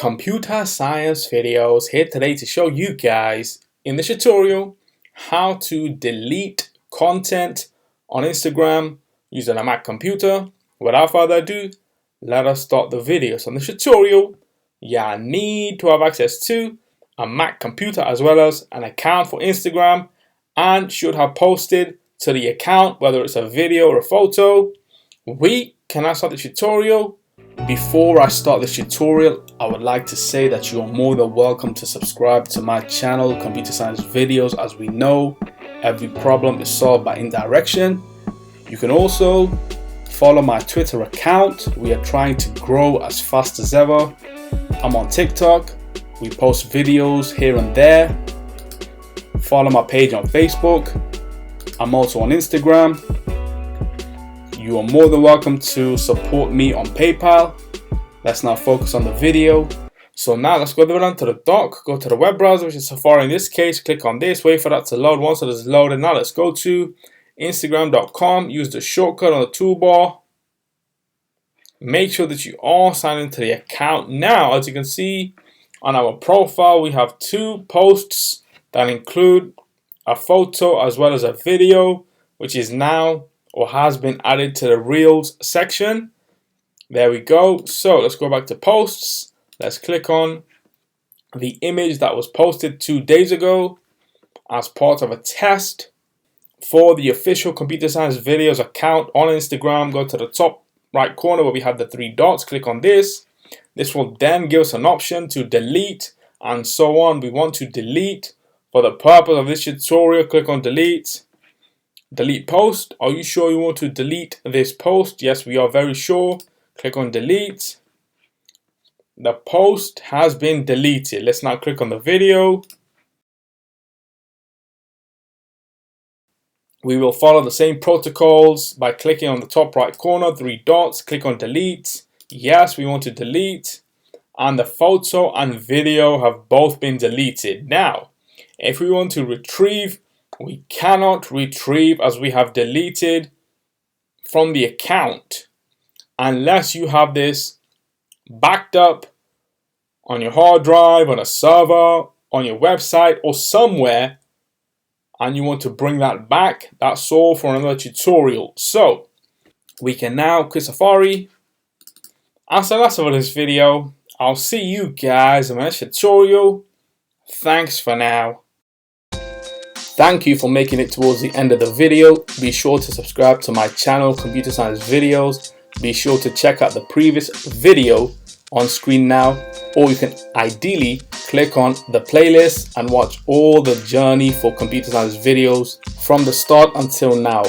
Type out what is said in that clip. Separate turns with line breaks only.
Computer Science Videos here today to show you guys in this tutorial how to delete content on Instagram using a Mac computer. Without further ado, let us start the video. So in this tutorial, you need to have access to a Mac computer as well as an account for Instagram, and should have posted to the account whether it's a video or a photo. We can now start the tutorial. Before I start this tutorial, I would like to say that you are more than welcome to subscribe to my channel, Computer Science Videos. As we know, every problem is solved by indirection. You can also follow my Twitter account. We are trying to grow as fast as ever. I'm on TikTok. We post videos here and there. Follow my page on Facebook. I'm also on Instagram. You are more than welcome to support me on PayPal. Let's now focus on the video. So now let's go down to the dock, go to the web browser, which is Safari in this case, click on this, wait for that to load. Once it is loaded, now let's go to Instagram.com, use the shortcut on the toolbar. Make sure that you are signed into the account. Now, as you can see on our profile, we have two posts that include a photo as well as a video, which is now or has been added to the Reels section. There we go. So let's go back to posts. Let's click on the image that was posted 2 days ago as part of a test for the official Computer Science Videos account on Instagram. Go to the top right corner where we have the three dots. Click on this. This will then give us an option to delete and so on. We want to delete. For the purpose of this tutorial, click on delete. Delete post. Are you sure you want to delete this post? Yes, we are very sure. Click on delete. The post has been deleted. Let's now click on the video. We will follow the same protocols by clicking on the top right corner, three dots, click on delete. Yes, we want to delete. And the photo and video have both been deleted. Now, if we want to retrieve, we cannot retrieve as we have deleted from the account unless you have this backed up on your hard drive, on a server, on your website or somewhere, and you want to bring that back. That's all for another tutorial. So we can now quit Safari. And so that's all for this video. I'll see you guys in my next tutorial. Thanks for now. Thank you for making it towards the end of the video. Be sure to subscribe to my channel, Computer Science Videos. Be sure to check out the previous video on screen now, or you can ideally click on the playlist and watch all the journey for Computer Science Videos from the start until now.